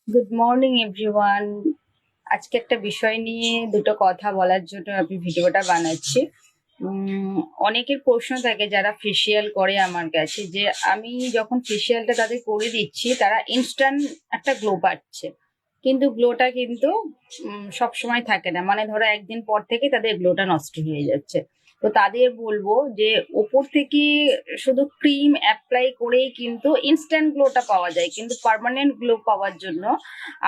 Good morning everyone. আজকে একটা বিষয় নিয়ে দুটো কথা বলার জন্য আমি ভিডিওটা বানাচ্ছি। অনেকের প্রশ্ন থাকে যারা ফেসিয়াল করে আমার কাছে, যে আমি যখন ফেসিয়ালটা তাদের করে দিচ্ছি তারা ইনস্ট্যান্ট একটা গ্লো পাচ্ছে, কিন্তু গ্লোটা কিন্তু সব সময় থাকে না। মানে ধরো একদিন পর থেকে তাদের গ্লোটা নষ্ট হয়ে যাচ্ছে। তো তাদের বলবো যে ওপর থেকে শুধু ক্রিম অ্যাপ্লাই করেই কিন্তু ইনস্ট্যান্ট গ্লোটা পাওয়া যায়, কিন্তু পার্মানেন্ট গ্লো পাওয়ার জন্য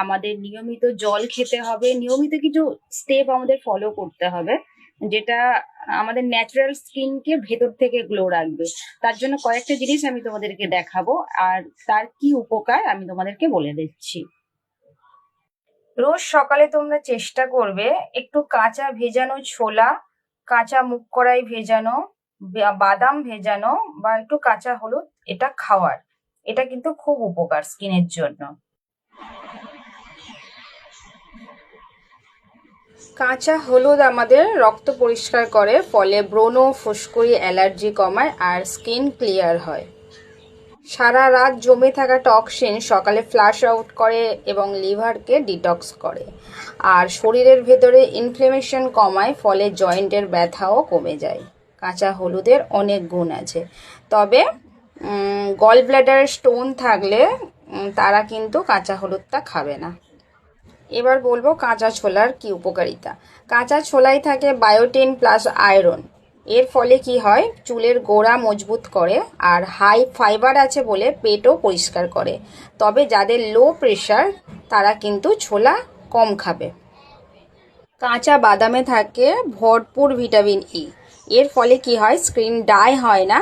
আমাদের নিয়মিত জল খেতে হবে, নিয়মিত কিছু স্টেপ আমাদের ফলো করতে হবে, যেটা আমাদের ন্যাচারাল স্কিনকে ভেতর থেকে গ্লো রাখবে। তার জন্য কয়েকটা জিনিস আমি তোমাদেরকে দেখাবো, আর তার কি উপকার আমি তোমাদেরকে বলে দিচ্ছি। রোজ সকালে তোমরা চেষ্টা করবে একটু কাঁচা ভেজানো ছোলা, কাঁচা মুগ কড়াই ভেজানো, বাদাম ভেজানো বা একটু কাঁচা হলুদ এটা খাওয়ার। এটা কিন্তু খুব উপকার স্কিনের জন্য। কাঁচা হলুদ আমাদের রক্ত পরিষ্কার করে, ফলে ব্রণ, ফুসকুড়ি, অ্যালার্জি কমায় আর স্কিন ক্লিয়ার হয়। সারা রাত জমে থাকা টক্সিন সকালে ফ্লাশ আউট করে এবং লিভারকে ডিটক্স করে, আর শরীরের ভেতরে ইনফ্লেমেশন কমায়, ফলে জয়েন্টের ব্যথাও কমে যায়। কাঁচা হলুদের অনেক গুণ আছে, তবে গল ব্ল্যাডার স্টোন থাকলে তারা কিন্তু কাঁচা হলুদটা খাবে না। এবার বলবো কাঁচা ছোলার কি উপকারিতা। কাঁচা ছোলায় থাকে বায়োটিন প্লাস আয়রন। এর ফলে কি হয়, চুলের গোড়া মজবুত করে, আর হাই ফাইবার আছে বলে পেটও পরিষ্কার করে। তবে যাদের লো প্রেশার তারা কিন্তু ছোলা কম খাবে। কাঁচা বাদামে থাকে ভরপুর ভিটামিন ই। এর ফলে কি হয়, স্কিন ড্রাই হয় না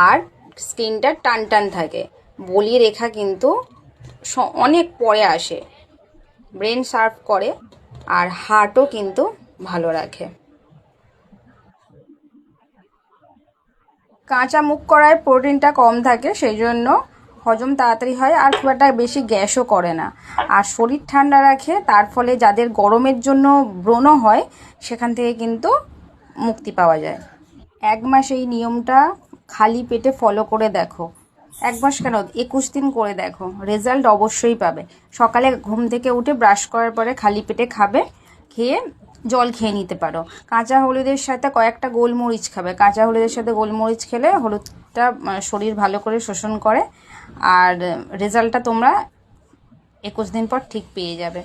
আর স্কিনটা টান টান থাকে। বলি রেখা কিন্তু অনেক পরে আসে, ব্রেন শার্প করে, আর হার্টও কিন্তু ভালো রাখে। কাঁচা মুগ কড়ায় প্রোটিনটা কম থাকে, সেই জন্য হজম তাড়াতাড়ি হয় আর খুব একটা বেশি গ্যাসও করে না। আর শরীর ঠান্ডা রাখে, তার ফলে যাদের গরমের জন্য ব্রণ হয় সেখান থেকে কিন্তু মুক্তি পাওয়া যায়। 1 মাস এই নিয়মটা খালি পেটে ফলো করে দেখো। 1 মাস কেন, 21 দিন করে দেখো, রেজাল্ট অবশ্যই পাবে। সকালে ঘুম থেকে উঠে ব্রাশ করার পরে খালি পেটে খাবে, খেয়ে জল খেয়ে নিতে পারো। কাঁচা হলুদের সাথে কয়েকটা গোলমরিচ খাবে। কাঁচা হলুদের সাথে গোলমরিচ খেলে হলুদটা শরীর ভালো করে শোষণ করে, আর রেজাল্টটা তোমরা 21 দিন পর ঠিক পেয়ে যাবে।